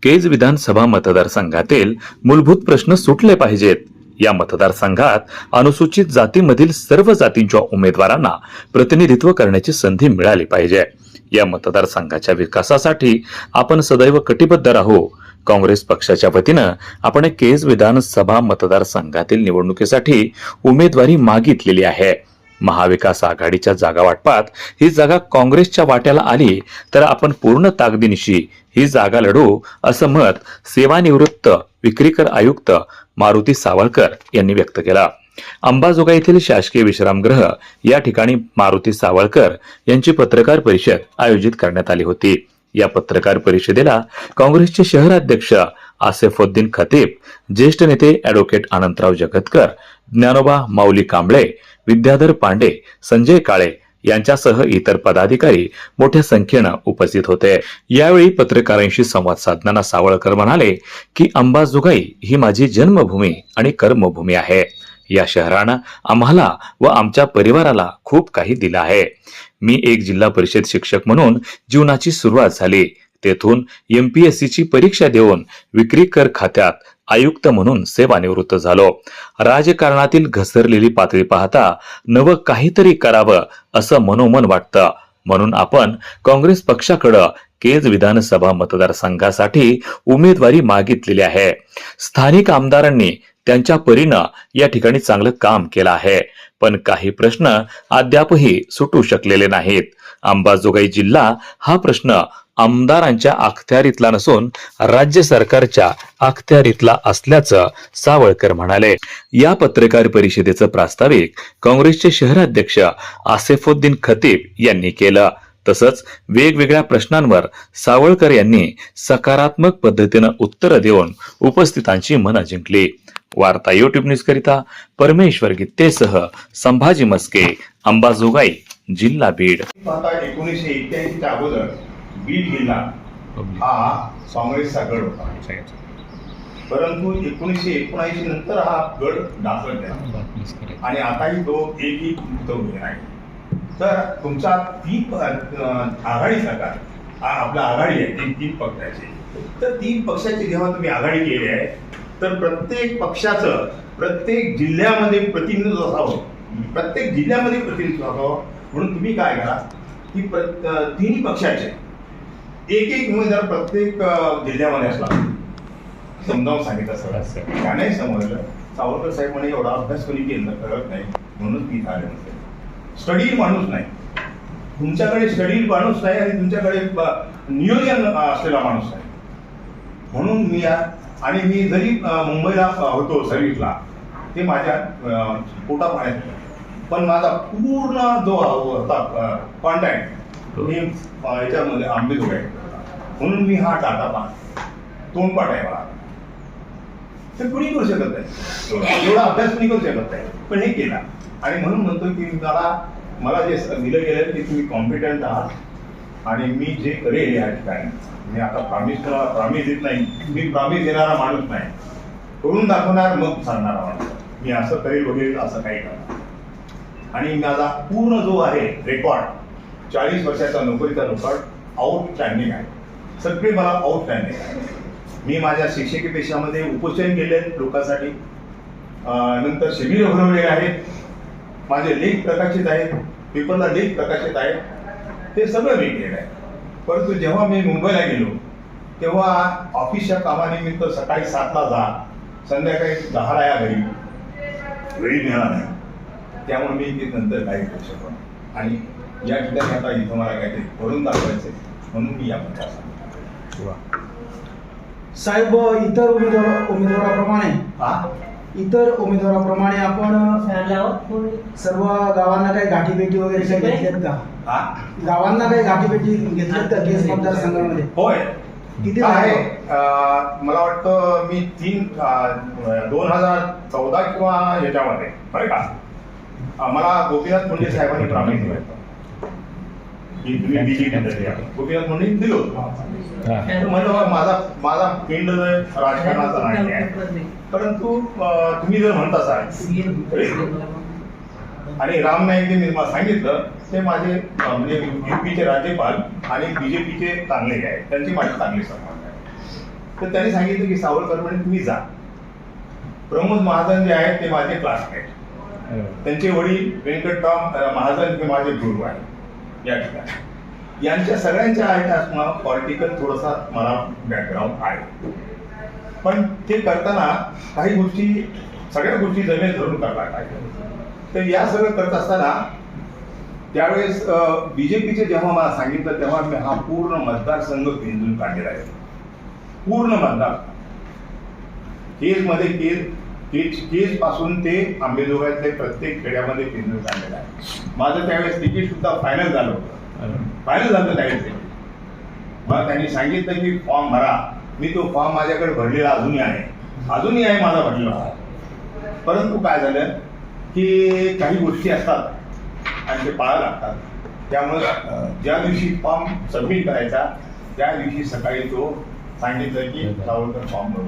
केज विधानसभा मतदारसंघातील मूलभूत प्रश्न सुटले पाहिजेत. या मतदारसंघात अनुसूचित जातीमधील सर्व जातींच्या उमेदवारांना प्रतिनिधित्व करण्याची संधी मिळाली पाहिजे. या मतदारसंघाच्या विकासासाठी आपण सदैव कटिबद्ध राहू. काँग्रेस पक्षाच्या वतीनं आपण केज विधानसभा मतदारसंघातील निवडणुकीसाठी उमेदवारी मागितलेली आहे. महाविकास आघाडीच्या जागा वाटपात ही जागा काँग्रेसच्या वाट्याला आली तर आपण पूर्ण ताकदीनिशी ही जागा लढू, असं मत सेवानिवृत्त विक्रीकर आयुक्त मारुती सावळकर यांनी व्यक्त केलं. अंबाजोगाई येथील शासकीय विश्रामगृह या ठिकाणी मारुती सावळकर यांची पत्रकार परिषद आयोजित करण्यात आली होती. या पत्रकार परिषदेला काँग्रेसचे शहराध्यक्ष आसेफुद्दीन खतीब, ज्येष्ठ नेते ॲडव्होकेट अनंतराव जगतकर, ज्ञानोबा माऊली कांबळे, विद्याधर पांडे, संजय काळे यांच्यासह इतर पदाधिकारी मोठ्या संख्येनं उपस्थित होते. यावेळी पत्रकारांशी संवाद साधताना सावळकर म्हणाले की अंबाजोगाई ही माझी जन्मभूमी आणि कर्मभूमी आहे. या शहरानं आम्हाला व आमच्या परिवाराला खूप काही दिलं आहे. मी एक जिल्हा परिषद शिक्षक म्हणून जीवनाची सुरुवात झाली. तेथून MPSCची परीक्षा देऊन विक्री कर खात्यात आयुक्त म्हणून सेवानिवृत्त झालो. राजकारणातील घसरलेली पातळी पाहता नवं काहीतरी करावं असं मनोमन वाटतं. म्हणून आपण काँग्रेस पक्षाकडे केज विधानसभा मतदारसंघासाठी उमेदवारी मागितलेली आहे. स्थानिक आमदारांनी त्यांच्या परीनं या ठिकाणी चांगलं काम केलं आहे, पण काही प्रश्न अद्यापही सुटू शकलेले नाहीत. अंबाजोगाई जिल्हा हा प्रश्न आमदारांच्या अखत्यारीतला नसून राज्य सरकारच्या अखत्यारीतला असल्याचं सावळकर म्हणाले. या पत्रकार परिषदेचं प्रास्ताविक काँग्रेसचे शहराध्यक्ष आसेफुद्दीन खतीब यांनी केलं. तसंच वेगवेगळ्या प्रश्नांवर सावळकर यांनी सकारात्मक पद्धतीनं उत्तरं देऊन उपस्थितांची मनं जिंकली. वार्ता YouTube न्यूज करिता परमेश्वर गित्तेसह संभाजी मस्के, अंबाजोगाई, जिल्हा बीड. 1981च्या अगोदर बीड जिल्हा हा काँग्रेसचा गड होता, परंतु 1979 नंतर हा गड ढासळला आणि आताही तो एकही उतरलेला नाही. तर तुमचा तीन आघाडी सरकार आपला आघाडी आहे, तीन पक्षाची. तर तीन पक्षाची जेव्हा तुम्ही आघाडी केली आहे तर प्रत्येक पक्षाचं प्रत्येक जिल्ह्यामध्ये प्रतिनिधित्व असावं, प्रत्येक जिल्ह्यामध्ये प्रतिनिधित्व असावं. म्हणून तुम्ही काय करा की तिन्ही पक्षाचे एक उमेदवार प्रत्येक जिल्ह्यामध्ये असला. समजावून सांगितलं सगळं, का नाही समजलं. सावरकर साहेब म्हणे एवढा अभ्यास कोणी केलं कळत नाही म्हणून मी आले नसेल. स्टडीड माणूस नाही तुमच्याकडे, स्टडीड माणूस नाही आणि तुमच्याकडे नियोजन असलेला माणूस नाही. म्हणून मी आणि मी जरी मुंबईला होतो सर्व्हिसला, ते माझ्या पोटा पाण्यात, पण माझा पूर्ण जो होता कॉन्टॅक्ट मी याच्यामध्ये आंबेजोगाई, म्हणून मी हा टाटा तोंडपाठ आहे मला. ते कुणी करू शकत नाही, एवढा अभ्यास कुणी करू शकत नाही, पण हे केला. आणि म्हणून म्हणतो की मला जे दिलं गेलं की तुम्ही कॉम्पिटंट आहात आणि मी जे करेल या ठिकाणी, मी आता प्रॉमिस देत नाही, मी प्रॉमिस देणारा माणूस नाही, करून दाखवणार मग सांगणारा माणूस. मी असं करेल वगैरे असं काही करणार. आणि माझा पूर्ण जो आहे रेकॉर्ड 40 वर्षाचा नोकरीचा रेकॉर्ड आउटस्टँडिंग आहे. सगळे मला आउटस्टँडिंग आहे. मी माझ्या शिक्षकी पेशामध्ये उपोषण केले लोकांसाठी, नंतर शिबिर भरवलेले आहेत, माझे लेख प्रकाशित आहेत, पेपरला लेख प्रकाशित आहेत, हे सगळं मी केलं आहे. परंतु जेव्हा मी मुंबईला गेलो तेव्हा ऑफिसच्या कामानिमित्त सकाळी 7ला जा, संध्याकाळी 10ला या घरी, वेळ मिळाला नाही. त्यामुळे मी ते नंतर काही करू शकतो. आणि या ठिकाणी आता इथं मला काहीतरी करून दाखवायचं म्हणून मी यामध्ये सांगतो. साहेब, इतर उमेदवाराप्रमाणे आपण सर्व गावांना काही गाठीभेटी वगैरे घेतल्यात का? गावांना काही गाठीभेटी घेतल्यात का केज मतदारसंघामध्ये? होय, किती आहे. मला वाटतं मी 2014 किंवा ह्याच्यामध्ये बरं का, मला गोपीनाथ मुंडे साहेबांनी प्रॉमिस दिलं की तुम्ही गोपीनाथ मुंडे दिलो. म्हणलं माझा पिंड राजकारणाचा नाही आहे, परंतु तुम्ही जर म्हणत असाल आणि राम नाईकने मला सांगितलं, ते माझे म्हणजे UPचे राज्यपाल आणि BJPचे चांगले आहेत, त्यांची माझी चांगली संबंध आहे. तर त्यांनी सांगितलं की सावरकर म्हणे तुम्ही जा. प्रमोद महाजन जे आहेत ते माझे क्लासमेट, त्यांचे वडील व्यंकटराम महाजन हे माझे गुरु आहे या ठिकाणी. यांच्या सगळ्यांच्या आहेत पॉलिटिकल थोडासा मला बॅकग्राऊंड आहे, पण ते करताना काही गोष्टी सगळ्या गोष्टी जमेल धरून करता पाहिजे. तर या सगळं करत असताना त्यावेळेस बीजेपीचे जेव्हा मला सांगितलं तेव्हा मी हा पूर्ण मतदारसंघ पिंजून काढलेला आहे. पूर्ण मतदार केजमध्ये केज पासून ते आंबेजोगाईतले प्रत्येक खेड्यामध्ये पिंजून काढलेला आहे. माझं त्यावेळेस तिकीट सुद्धा फायनल झालं होतं. फायनल झालं त्यावेळेस तिकीट. मला त्यांनी सांगितलं की फॉर्म भरा. मी तो फॉर्म माझ्याकडे भरलेला अजूनही आहे माझा भरलेला. परंतु काय झालं की काही गोष्टी असतात आणि ते पाळायला लागतात. त्यामुळं ज्या दिवशी फॉर्म सबमिट करायचा त्या दिवशी सकाळी तो सांगितलं की सावरकर फॉर्म भरू.